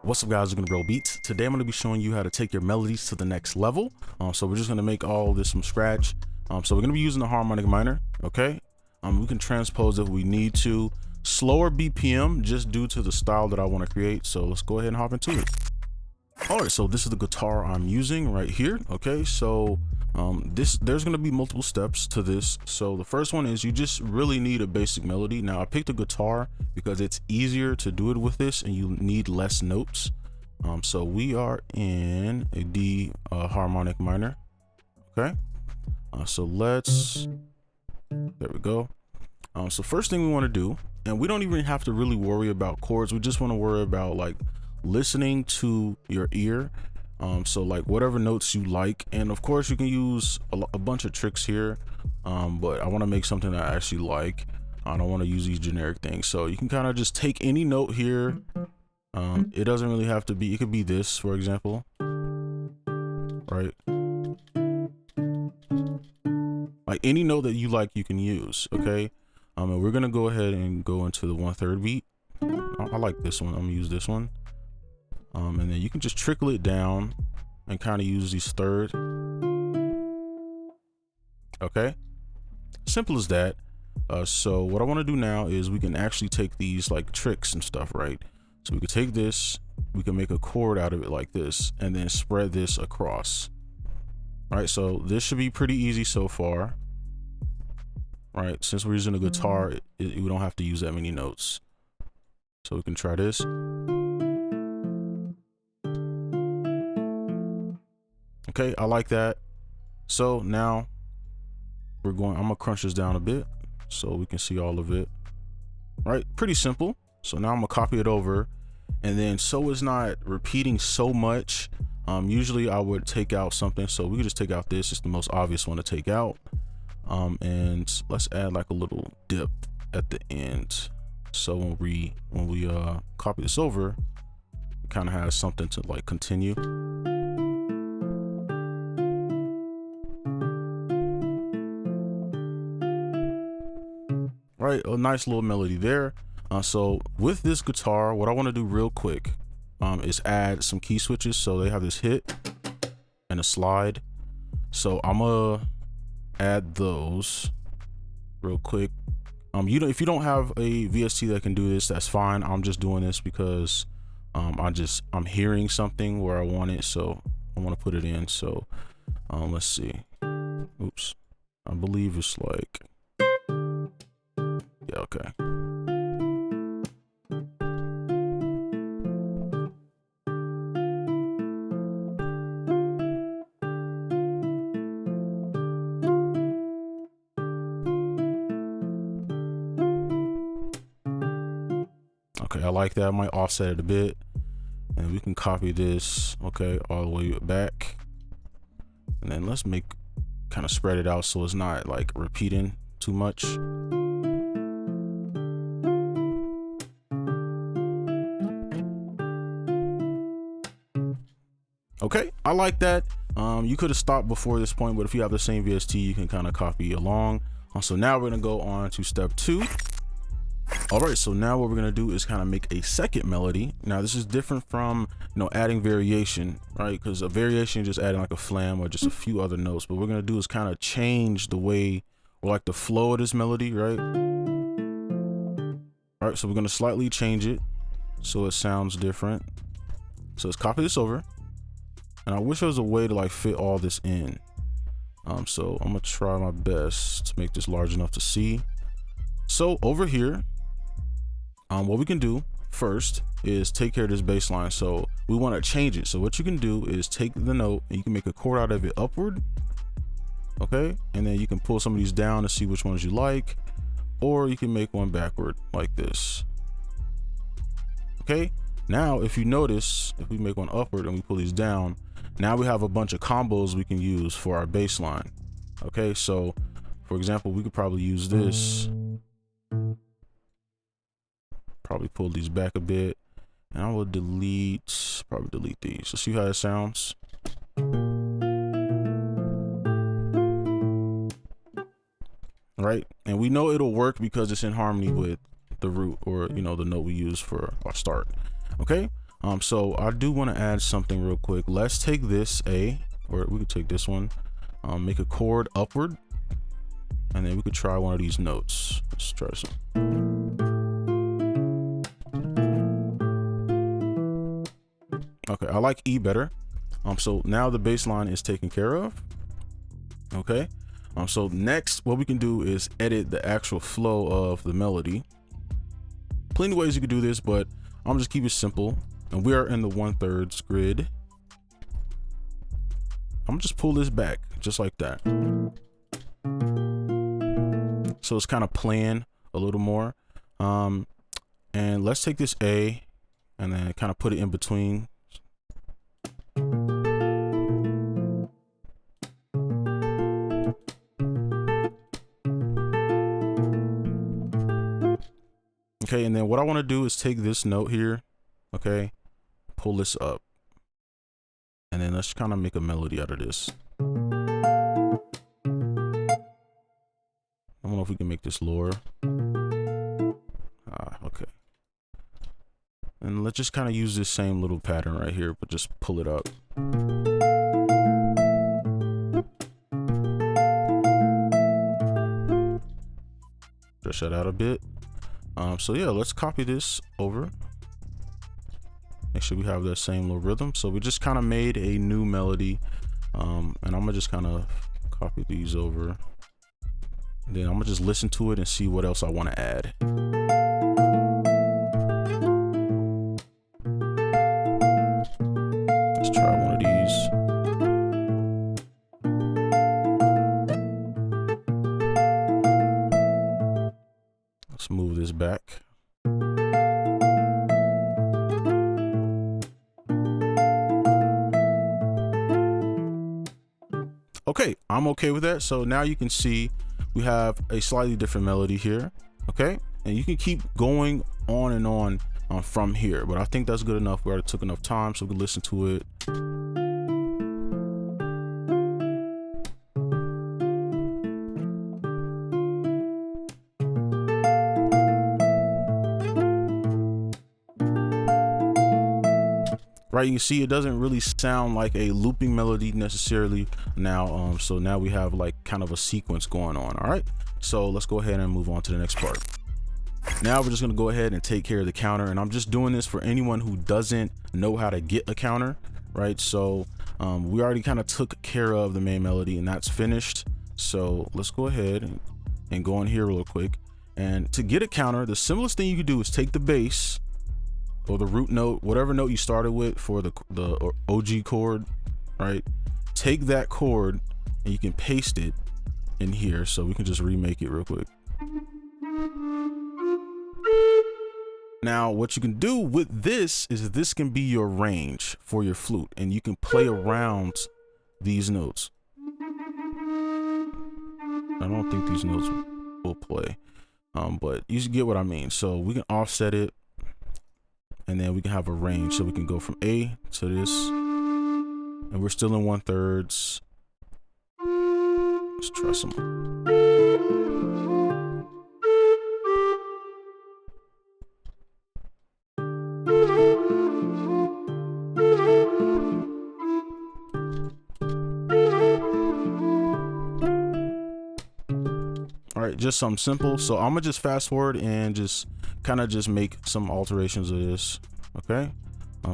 What's up guys, it's 𝗗𝗢𝗣𝗘&𝗗𝗡. Today I'm going to be showing you how to take your melodies to the next level. So we're just going to make all this from scratch. So we're going to be using the harmonic minor, okay? We can transpose if we need to. Slower BPM just due to the style that I want to create. So let's go ahead and hop into it. All right, so this is the guitar I'm using right here, okay? So there's going to be multiple steps to this. So the first one is you just really need a basic melody. Now I picked a guitar because it's easier to do it with this and you need less notes. So we are in a D harmonic minor, okay? So there we go. So first thing we want to do, and we don't even have to really worry about chords, we just want to worry about like listening to your ear. So like whatever notes you like, and of course you can use a bunch of tricks here, but I want to make something that I actually like. I don't want to use these generic things, so you can kind of just take any note here. It doesn't really have to be, it could be this, for example, right? Like any note that you like you can use, okay? And we're gonna go ahead and go into the 1/3 beat. I like this one, I'm gonna use this one. And then you can just trickle it down and kind of use these third. Okay, simple as that. So what I want to do now is we can actually take these like tricks and stuff, right? So we could take this, we can make a chord out of it like this, and then spread this across. All right, so this should be pretty easy so far, right? Since we're using a guitar, we don't have to use that many notes. So we can try this. Okay, I like that. So now I'm gonna crunch this down a bit so we can see all of it. Right, pretty simple. So now I'm gonna copy it over, and then so it's not repeating so much. Usually I would take out something, so we could just take out this. It's the most obvious one to take out. And let's add like a little dip at the end. So when we copy this over, it kind of has something to like continue. Right, a nice little melody there. So with this guitar, what I want to do real quick is add some key switches. So they have this hit and a slide. So I'm gonna add those real quick. If you don't have a VST that can do this, that's fine. I'm just doing this because I'm hearing something where I want it, so I want to put it in. So let's see. Oops, I believe it's like, yeah, okay. Okay, I like that. I might offset it a bit, and we can copy this, okay, all the way back, and then let's kind of spread it out so it's not like repeating too much. Okay, I like that. You could have stopped before this point, but if you have the same VST, you can kind of copy along. So now we're gonna go on to step 2. All right, so now what we're gonna do is kind of make a second melody. Now this is different from, adding variation, right? Because a variation is just adding like a flam or just a few other notes. But what we're gonna do is kind of change the way, or like the flow of this melody, right? All right, so we're gonna slightly change it so it sounds different. So let's copy this over. And I wish there was a way to like fit all this in. So I'm gonna try my best to make this large enough to see. So over here, what we can do first is take care of this bass line. So we want to change it. So what you can do is take the note and you can make a chord out of it upward. Okay. And then you can pull some of these down to see which ones you like, or you can make one backward like this. Okay. Now, if you notice, if we make one upward and we pull these down, now we have a bunch of combos we can use for our bass line. Okay. So for example, we could probably use this. Probably pull these back a bit, and I will probably delete these. So see how it sounds. Right, and we know it'll work because it's in harmony with the root, or the note we use for our start. Okay, So I do want to add something real quick. Let's take this A, or we could take this one, make a chord upward, and then we could try one of these notes. Let's try some. Okay, I like E better. So now the bass line is taken care of. Okay. So next, what we can do is edit the actual flow of the melody. Plenty of ways you could do this, but I'm just keep it simple. And we are in the 1/3 grid. I'm gonna just pull this back just like that. So it's kind of playing a little more. And let's take this A and then kind of put it in between. Okay, and then what I want to do is take this note here, okay, pull this up, and then let's kind of make a melody out of this. I don't know if we can make this lower. Okay. And let's just kind of use this same little pattern right here, but just pull it up. Stretch that out a bit. So yeah, let's copy this over. Make sure we have that same little rhythm. So we just kind of made a new melody. And I'm gonna just kind of copy these over. And then I'm gonna just listen to it and see what else I want to add. Let's try one of these. Let's move this back. Okay, I'm okay with that. So now you can see we have a slightly different melody here. Okay, and you can keep going on and on from here, but I think that's good enough. We already took enough time so we can listen to it. Right, you can see it doesn't really sound like a looping melody necessarily now. So now we have like kind of a sequence going on. All right, so let's go ahead and move on to the next part. Now we're just gonna go ahead and take care of the counter, and I'm just doing this for anyone who doesn't know how to get a counter, right? So we already kind of took care of the main melody and that's finished. So let's go ahead and go in here real quick. And to get a counter, the simplest thing you could do is take the bass or the root note, whatever note you started with for the OG chord, right? Take that chord and you can paste it in here. So we can just remake it real quick. Now, what you can do with this is this can be your range for your flute, and you can play around these notes. I don't think these notes will play, but you should get what I mean. So we can offset it, and then we can have a range. So we can go from A to this, and we're still in 1/3. Let's try some. All right, just something simple. So I'm gonna just fast forward and just kind of just make some alterations of this. Okay,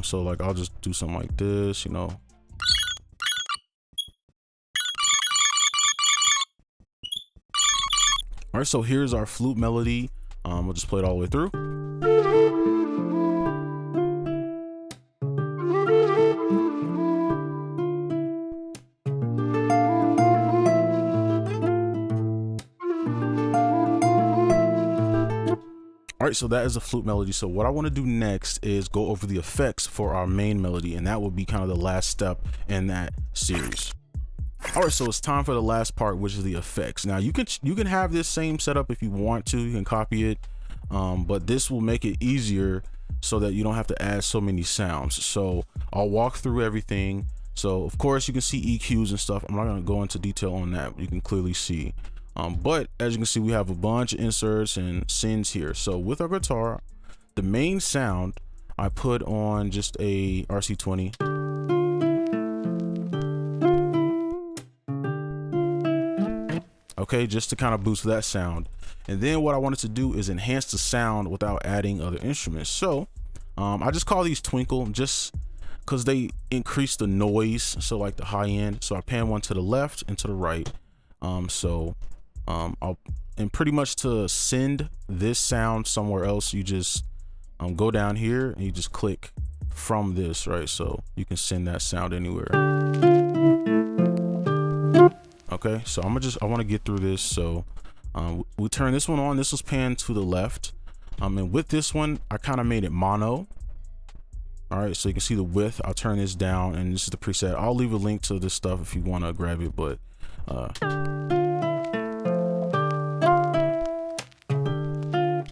so like I'll just do something like this, you know. All right, so here's our flute melody. We'll just play it all the way through. All right, so that is a flute melody. So what I want to do next is go over the effects for our main melody, and that will be kind of the last step in that series. All right, so it's time for the last part, which is the effects. Now you can have this same setup if you want to. You can copy it, but this will make it easier so that you don't have to add so many sounds. So I'll walk through everything. So of course you can see EQs and stuff. I'm not going to go into detail on that. You can clearly see. But as you can see, we have a bunch of inserts and sends here. So with our guitar, the main sound, I put on just a RC20. Okay, just to kind of boost that sound. And then what I wanted to do is enhance the sound without adding other instruments. So I just call these twinkle just because they increase the noise. So like the high end. So I pan one to the left and to the right. And pretty much to send this sound somewhere else, you just go down here and you just click from this, right? So you can send that sound anywhere. Okay, so I want to get through this. So we turn this one on. This was panned to the left. And with this one, I kind of made it mono. All right, so you can see the width. I'll turn this down, and this is the preset. I'll leave a link to this stuff if you want to grab it, but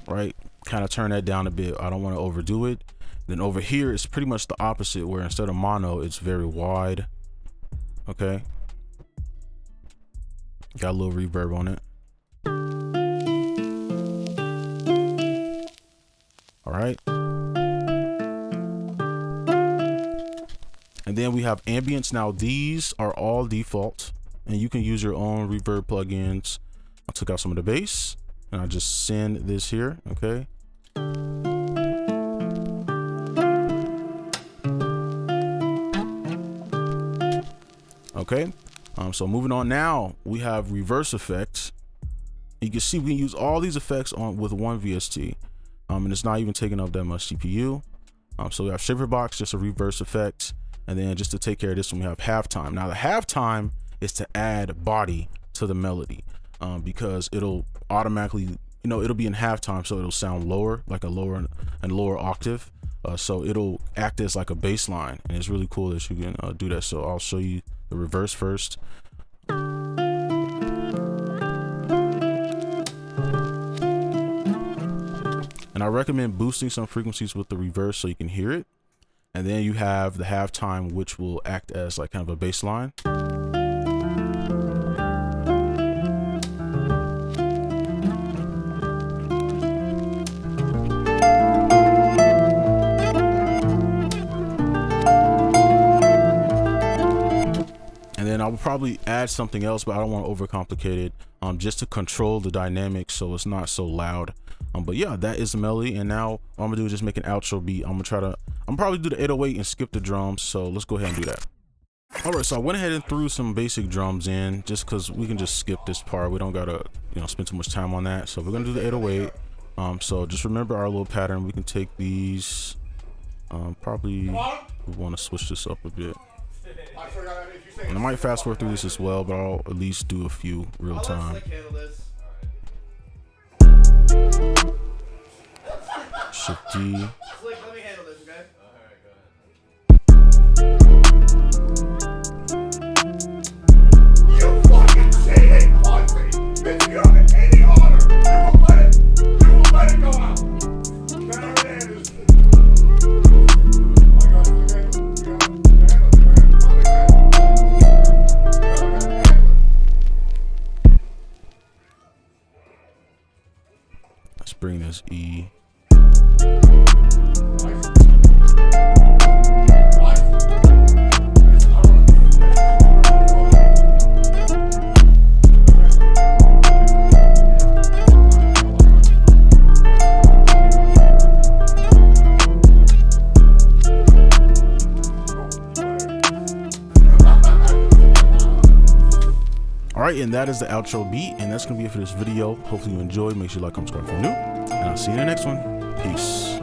right, kind of turn that down a bit. I don't want to overdo it. Then over here, it's pretty much the opposite, where instead of mono, it's very wide. Okay, got a little reverb on it. All right. And then we have ambience. Now these are all default, and you can use your own reverb plugins. I took out some of the bass, and I just send this here. Okay. Okay. So moving on, now we have reverse effects. You can see we can use all these effects on with one VST, and it's not even taking up that much CPU. So we have shaper box, just a reverse effect. And then just to take care of this one, we have halftime. Now the halftime is to add body to the melody, because it'll automatically, it'll be in halftime, so it'll sound lower, like a lower octave. So it'll act as like a bass line, and it's really cool that you can do that. So I'll show you the reverse first. And I recommend boosting some frequencies with the reverse so you can hear it. And then you have the halftime, which will act as like kind of a bass line. And then I will probably add something else, but I don't want to overcomplicate it, just to control the dynamics so it's not so loud. But yeah, that is the melody. And now what I'm gonna do is just make an outro beat. I'm probably do the 808 and skip the drums. So let's go ahead and do that. All right, so I went ahead and threw some basic drums in just because we can just skip this part. We don't gotta spend too much time on that. So we're gonna do the 808. So just remember our little pattern. We can take these. Probably we want to switch this up a bit. And I might fast forward through this as well, but I'll at least do a few real time. Shift D. Let me handle this, okay? Alright, go ahead. You fucking cheating, pussy! If you have any honor, you will let it go out. There it is. Let's bring this E. Alright, and that is the outro beat, and that's gonna be it for this video. Hopefully you enjoyed. Make sure you like, comment, subscribe if you're new, and I'll see you in the next one. Peace.